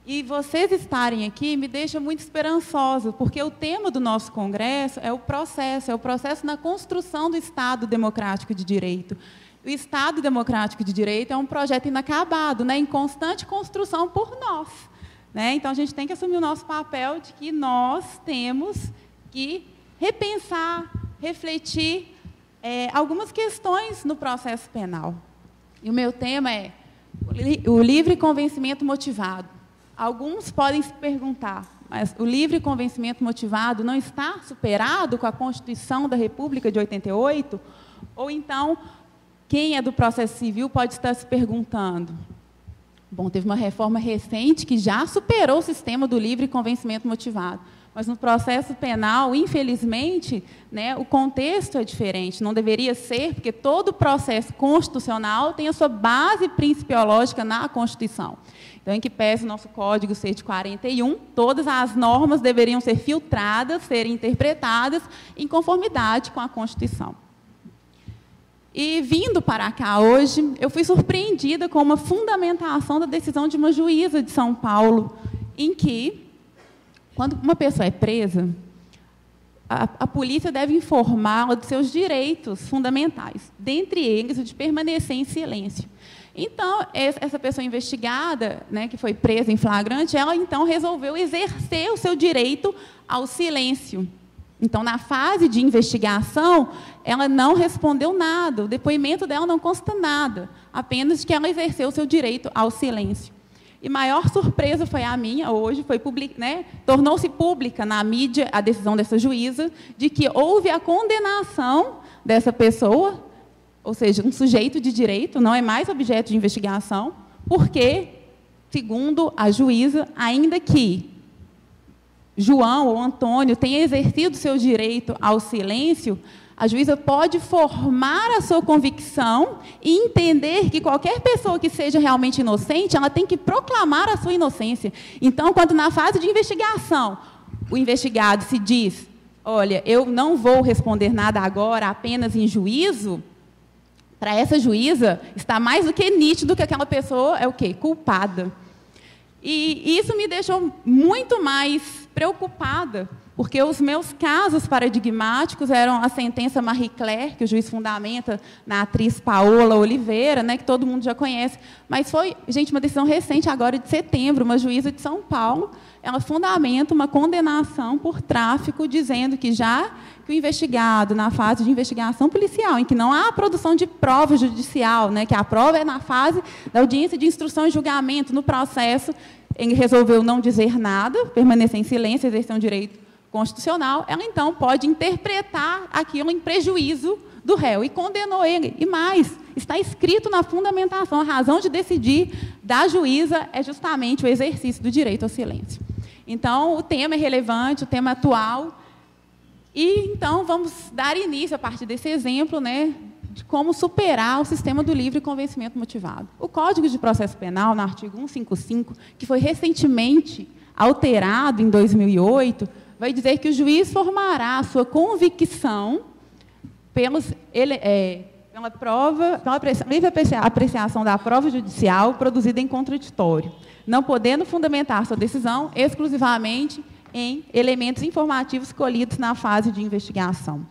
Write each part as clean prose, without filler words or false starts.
E vocês estarem aqui me deixa muito esperançosa, porque o tema do nosso congresso é o processo na construção do Estado Democrático de Direito. O Estado Democrático de Direito é um projeto inacabado, né, em constante construção por nós. Né? Então, a gente tem que assumir o nosso papel de que nós temos que repensar, refletir algumas questões no processo penal. E o meu tema é o livre convencimento motivado. Alguns podem se perguntar, mas o livre convencimento motivado não está superado com a Constituição da República de 88? Ou então, quem é do processo civil pode estar se perguntando, bom, teve uma reforma recente que já superou o sistema do livre convencimento motivado, mas no processo penal, infelizmente, né, o contexto é diferente, não deveria ser, porque todo processo constitucional tem a sua base principiológica na Constituição. Então, em que pese o nosso Código ser de 41, todas as normas deveriam ser filtradas, serem interpretadas em conformidade com a Constituição. E, vindo para cá hoje, eu fui surpreendida com uma fundamentação da decisão de uma juíza de São Paulo, em que, quando uma pessoa é presa, a polícia deve informá-la dos seus direitos fundamentais, dentre eles o de permanecer em silêncio. Então, essa pessoa investigada, né, que foi presa em flagrante, ela, então, resolveu exercer o seu direito ao silêncio. Então, na fase de investigação, ela não respondeu nada, o depoimento dela não consta nada, apenas que ela exerceu o seu direito ao silêncio. E maior surpresa foi a minha, hoje, né, tornou-se pública na mídia a decisão dessa juíza de que houve a condenação dessa pessoa, ou seja, um sujeito de direito, não é mais objeto de investigação, porque, segundo a juíza, ainda que João ou Antônio tenha exercido seu direito ao silêncio, a juíza pode formar a sua convicção e entender que qualquer pessoa que seja realmente inocente, ela tem que proclamar a sua inocência. Então, quando na fase de investigação, o investigado se diz, olha, eu não vou responder nada agora, apenas em juízo, para essa juíza, está mais do que nítido que aquela pessoa é o quê? Culpada. E isso me deixou muito mais preocupada, porque os meus casos paradigmáticos eram a sentença Marie Claire, que o juiz fundamenta na atriz Paola Oliveira, né, que todo mundo já conhece, mas foi, gente, uma decisão recente, agora de setembro, uma juíza de São Paulo, ela fundamenta uma condenação por tráfico, dizendo que já que o investigado, na fase de investigação policial, em que não há produção de prova judicial, né, que a prova é na fase da audiência de instrução e julgamento, no processo, ele resolveu não dizer nada, permanecer em silêncio, exercer um direito constitucional, ela, então, pode interpretar aquilo em prejuízo do réu e condenou ele. E mais, está escrito na fundamentação, a razão de decidir da juíza é justamente o exercício do direito ao silêncio. Então, o tema é relevante, o tema é atual, e, então, vamos dar início, a partir desse exemplo, né, de como superar o sistema do livre convencimento motivado. O Código de Processo Penal, no artigo 155, que foi recentemente alterado em 2008, vai dizer que o juiz formará a sua convicção pela livre apreciação da prova judicial produzida em contraditório, não podendo fundamentar sua decisão exclusivamente em elementos informativos colhidos na fase de investigação.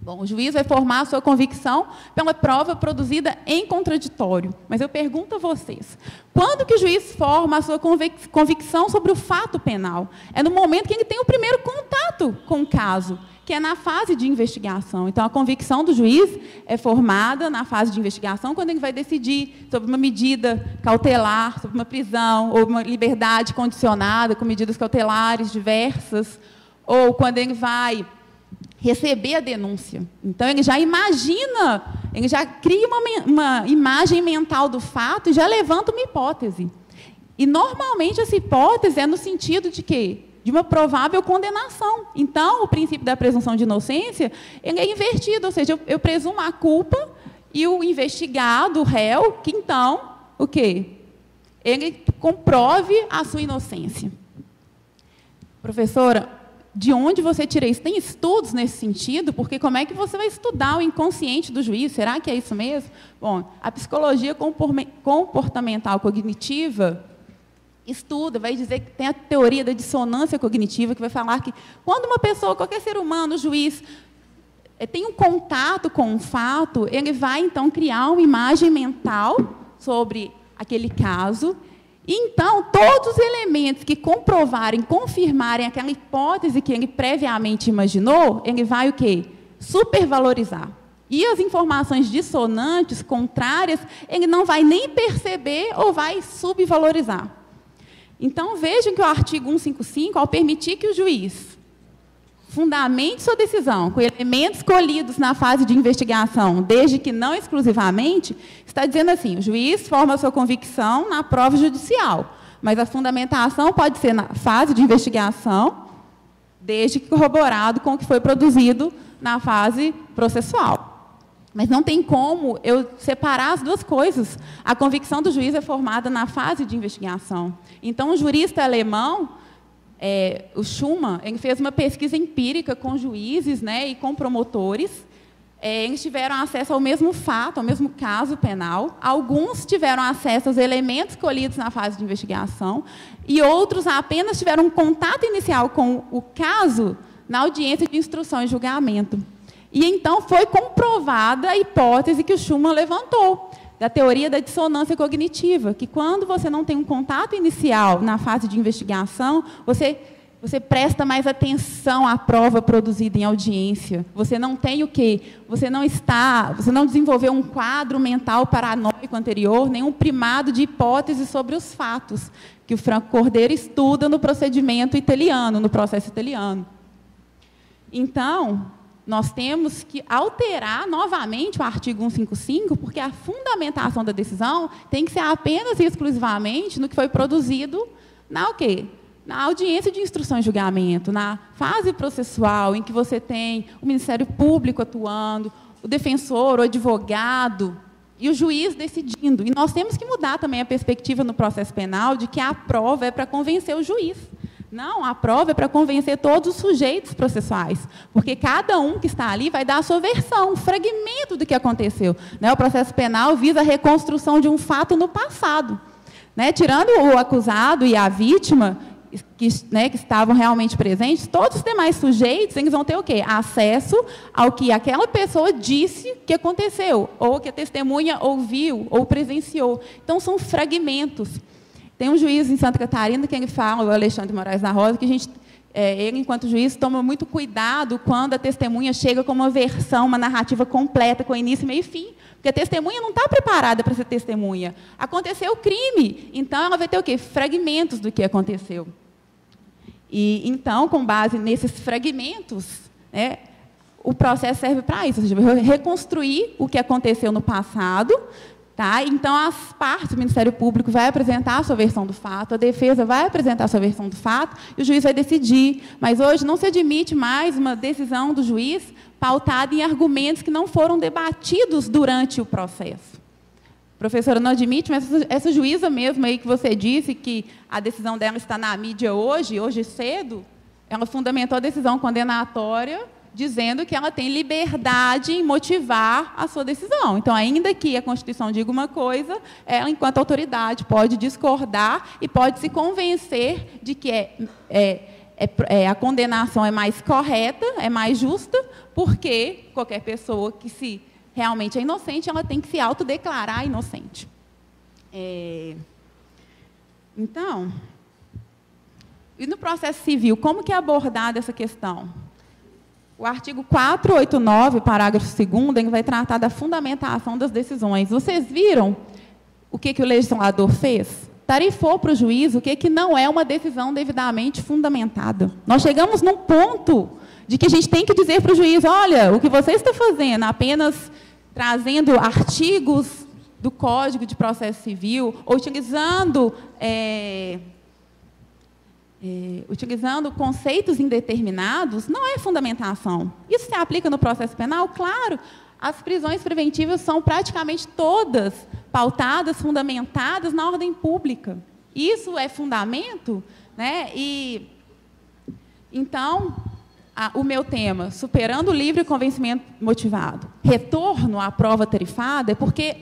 Bom, o juiz vai formar a sua convicção pela prova produzida em contraditório. Mas eu pergunto a vocês, quando que o juiz forma a sua convicção sobre o fato penal? É no momento que ele tem o primeiro contato com o caso, que é na fase de investigação. Então, a convicção do juiz é formada na fase de investigação, quando ele vai decidir sobre uma medida cautelar, sobre uma prisão, ou uma liberdade condicionada, com medidas cautelares diversas, ou quando ele vai receber a denúncia. Então, ele já imagina, ele já cria uma imagem mental do fato e já levanta uma hipótese. E, normalmente, essa hipótese é no sentido de quê? De uma provável condenação. Então, o princípio da presunção de inocência, ele é invertido, ou seja, eu presumo a culpa e o investigado, o réu, que então, o quê? Ele comprove a sua inocência. Professora, de onde você tira isso? Tem estudos nesse sentido? Porque como é que você vai estudar o inconsciente do juiz? Será que é isso mesmo? Bom, a psicologia comportamental cognitiva estuda, vai dizer que tem a teoria da dissonância cognitiva, que vai falar que quando uma pessoa, qualquer ser humano, juiz, tem um contato com um fato, ele vai, então, criar uma imagem mental sobre aquele caso. E, então, todos os elementos que comprovarem, confirmarem aquela hipótese que ele previamente imaginou, ele vai o quê? Supervalorizar. E as informações dissonantes, contrárias, ele não vai nem perceber ou vai subvalorizar. Então, vejam que o artigo 155, ao permitir que o juiz fundamente sua decisão com elementos colhidos na fase de investigação, desde que não exclusivamente, está dizendo assim, o juiz forma sua convicção na prova judicial, mas a fundamentação pode ser na fase de investigação, desde que corroborado com o que foi produzido na fase processual. Mas não tem como eu separar as duas coisas. A convicção do juiz é formada na fase de investigação. Então, o jurista alemão, o Schumann, ele fez uma pesquisa empírica com juízes, né, e com promotores. Eles tiveram acesso ao mesmo fato, ao mesmo caso penal. Alguns tiveram acesso aos elementos colhidos na fase de investigação e outros apenas tiveram um contato inicial com o caso na audiência de instrução e julgamento. E, então, foi comprovada a hipótese que o Schumann levantou, da teoria da dissonância cognitiva, que quando você não tem um contato inicial na fase de investigação, você presta mais atenção à prova produzida em audiência. Você não tem o quê? Você não desenvolveu um quadro mental paranoico anterior, nenhum primado de hipótese sobre os fatos, que o Franco Cordeiro estuda no procedimento italiano, no processo italiano. Então, nós temos que alterar novamente o artigo 155, porque a fundamentação da decisão tem que ser apenas e exclusivamente no que foi produzido na o quê? Na audiência de instrução e julgamento, na fase processual, em que você tem o Ministério Público atuando, o defensor, o advogado e o juiz decidindo. E nós temos que mudar também a perspectiva no processo penal de que a prova é para convencer o juiz. Não, a prova é para convencer todos os sujeitos processuais, porque cada um que está ali vai dar a sua versão, um fragmento do que aconteceu. Né? O processo penal visa a reconstrução de um fato no passado. Né? Tirando o acusado e a vítima, que estavam realmente presentes, todos os demais sujeitos eles vão ter o quê? Acesso ao que aquela pessoa disse que aconteceu, ou que a testemunha ouviu ou presenciou. Então, são fragmentos. Tem um juiz em Santa Catarina que ele fala, o Alexandre Moraes da Rosa, que ele, enquanto juiz, toma muito cuidado quando a testemunha chega com uma versão, uma narrativa completa, com início, meio e fim. Porque a testemunha não está preparada para ser testemunha. Aconteceu o crime, então ela vai ter o quê? Fragmentos do que aconteceu. E, então, com base nesses fragmentos, né, o processo serve para isso, ou seja, reconstruir o que aconteceu no passado. Tá? Então, as partes do Ministério Público vai apresentar a sua versão do fato, a defesa vai apresentar a sua versão do fato e o juiz vai decidir. Mas hoje não se admite mais uma decisão do juiz pautada em argumentos que não foram debatidos durante o processo. Professora, não admite, mas essa juíza mesmo aí que você disse que a decisão dela está na mídia hoje cedo, ela fundamentou a decisão condenatória dizendo que ela tem liberdade em motivar a sua decisão. Então, ainda que a Constituição diga uma coisa, ela, enquanto autoridade, pode discordar e pode se convencer de que a condenação é mais correta, é mais justa, porque qualquer pessoa que se realmente é inocente, ela tem que se autodeclarar inocente. Então, e no processo civil, como que é abordada essa questão? O artigo 489, parágrafo 2º, ele vai tratar da fundamentação das decisões. Vocês viram o que o legislador fez? Tarifou para o juiz o que não é uma decisão devidamente fundamentada. Nós chegamos num ponto de que a gente tem que dizer para o juiz, olha, o que você está fazendo, apenas trazendo artigos do Código de Processo Civil, ou utilizando conceitos indeterminados, não é fundamentação. Isso se aplica no processo penal? Claro, as prisões preventivas são praticamente todas pautadas, fundamentadas na ordem pública. Isso é fundamento, né? E, então, o meu tema, superando o livre convencimento motivado, retorno à prova tarifada, é porque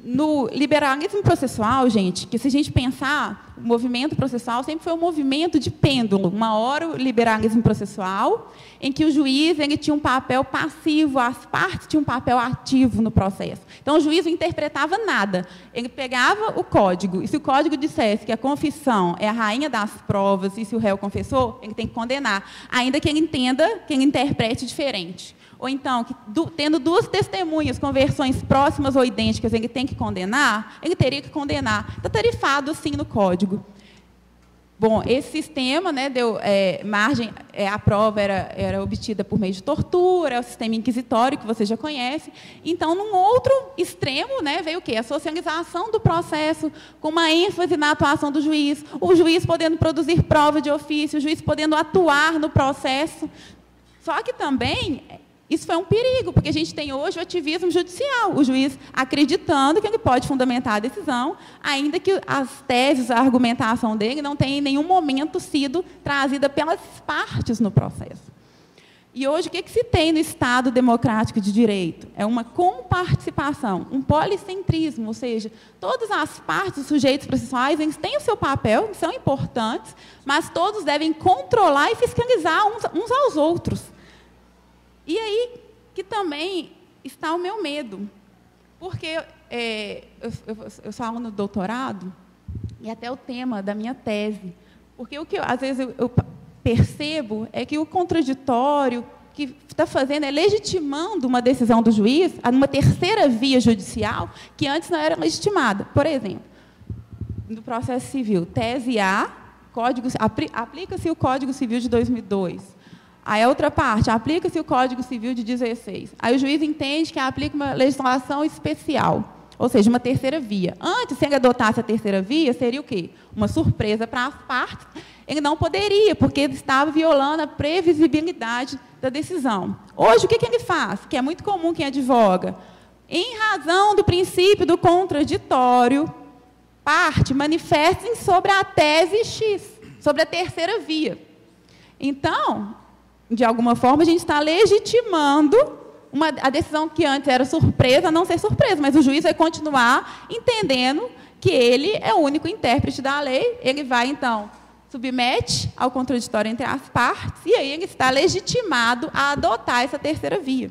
no liberalismo processual, gente, que se a gente pensar, o movimento processual sempre foi um movimento de pêndulo. Uma hora o liberalismo processual, em que o juiz ele tinha um papel passivo, as partes tinham um papel ativo no processo. Então, o juiz não interpretava nada. Ele pegava o código, e se o código dissesse que a confissão é a rainha das provas, e se o réu confessou, ele tem que condenar, ainda que ele entenda, que ele interprete diferente. Ou então, tendo duas testemunhas com versões próximas ou idênticas, ele tem que condenar, ele teria que condenar. Está tarifado, sim, no código. Bom, esse sistema, né, deu margem, a prova era obtida por meio de tortura, é o sistema inquisitório, que você já conhece. Então, num outro extremo, né, veio o quê? A socialização do processo, com uma ênfase na atuação do juiz, o juiz podendo produzir prova de ofício, o juiz podendo atuar no processo. Só que também isso foi um perigo, porque a gente tem hoje o ativismo judicial, o juiz acreditando que ele pode fundamentar a decisão, ainda que as teses, a argumentação dele não tenha em nenhum momento sido trazida pelas partes no processo. E hoje, o que se tem no Estado democrático de direito? É uma comparticipação, um policentrismo, ou seja, todas as partes, os sujeitos processuais, eles têm o seu papel, são importantes, mas todos devem controlar e fiscalizar uns aos outros. E aí que também está o meu medo, porque eu sou aluna do doutorado, e até o tema da minha tese, porque o que às vezes eu percebo é que o contraditório que está fazendo é legitimando uma decisão do juiz, uma terceira via judicial, que antes não era legitimada. Por exemplo, no processo civil, tese A, aplica-se o Código Civil de 2002. Aí a outra parte, aplica-se o Código Civil de 16. Aí o juiz entende que aplica uma legislação especial, ou seja, uma terceira via. Antes, se ele adotasse a terceira via, seria o quê? Uma surpresa para as partes. Ele não poderia, porque ele estava violando a previsibilidade da decisão. Hoje, o que ele faz? Que é muito comum quem advoga. Em razão do princípio do contraditório, parte manifestem sobre a tese X, sobre a terceira via. Então, de alguma forma, a gente está legitimando a decisão que antes era surpresa, a não ser surpresa, mas o juiz vai continuar entendendo que ele é o único intérprete da lei, ele vai, então, submete ao contraditório entre as partes, e aí ele está legitimado a adotar essa terceira via.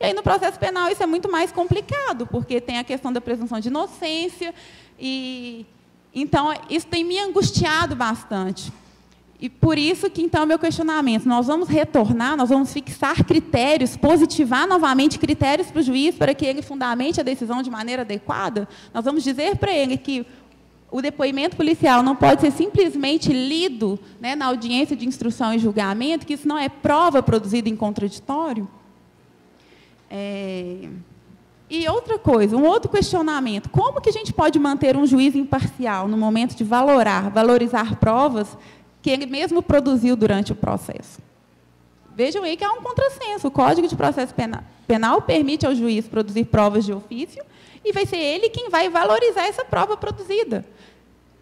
E aí, no processo penal, isso é muito mais complicado, porque tem a questão da presunção de inocência, e então, isso tem me angustiado bastante. E por isso que, então, meu questionamento, nós vamos retornar, nós vamos fixar critérios, positivar novamente critérios para o juiz, para que ele fundamente a decisão de maneira adequada? Nós vamos dizer para ele que o depoimento policial não pode ser simplesmente lido, né, na audiência de instrução e julgamento, que isso não é prova produzida em contraditório? E outra coisa, um outro questionamento, como que a gente pode manter um juiz imparcial no momento de valorizar provas que ele mesmo produziu durante o processo? Vejam aí que há um contrassenso. O Código de Processo Penal permite ao juiz produzir provas de ofício e vai ser ele quem vai valorizar essa prova produzida.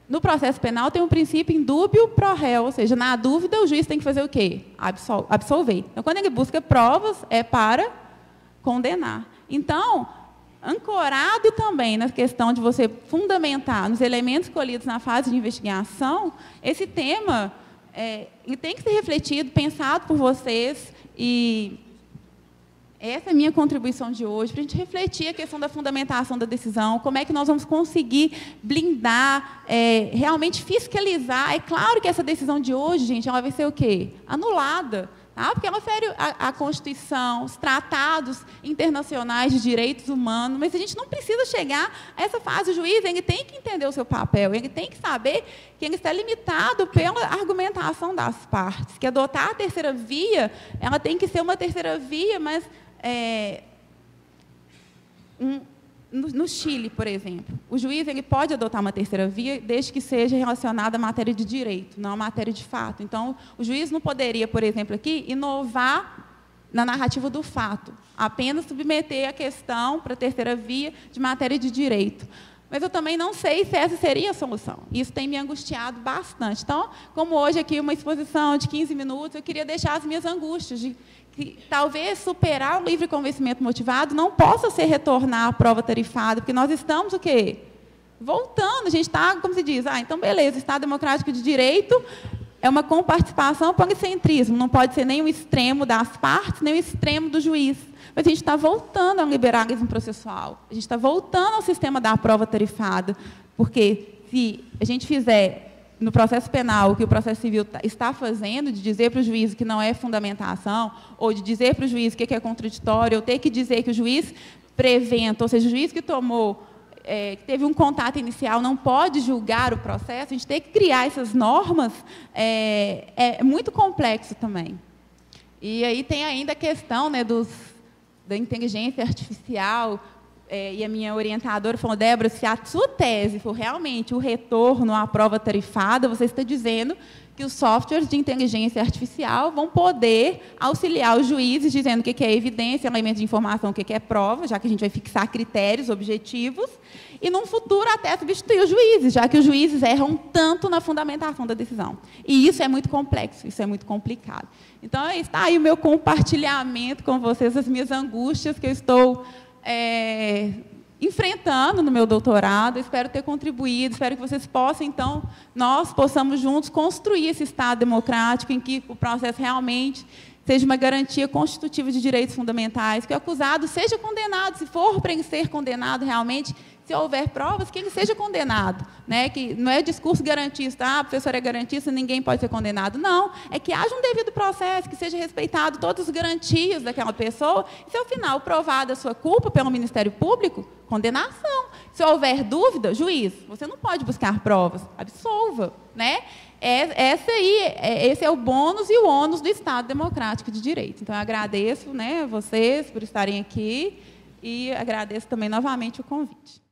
No processo penal tem um princípio indúbio pro réu, ou seja, na dúvida o juiz tem que fazer o quê? Absolver. Então, quando ele busca provas, é para condenar. Então, ancorado também na questão de você fundamentar nos elementos colhidos na fase de investigação, esse tema ele tem que ser refletido, pensado por vocês, e essa é a minha contribuição de hoje, para a gente refletir a questão da fundamentação da decisão, como é que nós vamos conseguir blindar, realmente fiscalizar. É claro que essa decisão de hoje, gente, ela vai ser o quê? Anulada. Porque ela fere a Constituição, os tratados internacionais de direitos humanos, mas a gente não precisa chegar a essa fase. O juiz ele tem que entender o seu papel, ele tem que saber que ele está limitado pela argumentação das partes, que adotar a terceira via, ela tem que ser uma terceira via, mas no Chile, por exemplo, o juiz ele pode adotar uma terceira via desde que seja relacionada à matéria de direito, não à matéria de fato. Então, o juiz não poderia, por exemplo, aqui, inovar na narrativa do fato, apenas submeter a questão para a terceira via de matéria de direito. Mas eu também não sei se essa seria a solução. Isso tem me angustiado bastante. Então, como hoje aqui uma exposição de 15 minutos, eu queria deixar as minhas angústias de que talvez superar o livre convencimento motivado não possa ser retornar à prova tarifada, porque nós estamos o quê? voltando, a gente está, como se diz, então beleza, o Estado democrático de direito é uma comparticipação policentrismo, não pode ser nem o extremo das partes, nem o extremo do juiz. Mas a gente está voltando ao liberalismo processual, a gente está voltando ao sistema da prova tarifada, porque se a gente fizer no processo penal o que o processo civil está fazendo, de dizer para o juiz que não é fundamentação, ou de dizer para o juiz que é contraditório, ou ter que dizer que o juiz prevento, ou seja, o juiz que tomou, que teve um contato inicial, não pode julgar o processo, a gente tem que criar essas normas, é muito complexo também. E aí tem ainda a questão, né, da inteligência artificial, e a minha orientadora falou, Débora, se a sua tese for realmente o retorno à prova tarifada, você está dizendo que os softwares de inteligência artificial vão poder auxiliar os juízes, dizendo o que é evidência, elemento de informação, o que é prova, já que a gente vai fixar critérios objetivos, e, num futuro, até substituir os juízes, já que os juízes erram tanto na fundamentação da decisão. E isso é muito complexo, isso é muito complicado. Então, está aí o meu compartilhamento com vocês, as minhas angústias que eu estou enfrentando no meu doutorado. Espero ter contribuído, espero que vocês possam, então, nós possamos juntos construir esse Estado democrático em que o processo realmente seja uma garantia constitutiva de direitos fundamentais, que o acusado seja condenado, se for para ele ser condenado realmente, se houver provas, que ele seja condenado, né? Que não é discurso garantista, a professora é garantista, ninguém pode ser condenado. Não, é que haja um devido processo, que seja respeitado todas as garantias daquela pessoa, e se, ao final, provada a sua culpa pelo Ministério Público, condenação. Se houver dúvida, juiz, você não pode buscar provas, absolva, né? Esse é o bônus e o ônus do Estado democrático de direito. Então, eu agradeço, né, vocês por estarem aqui e agradeço também novamente o convite.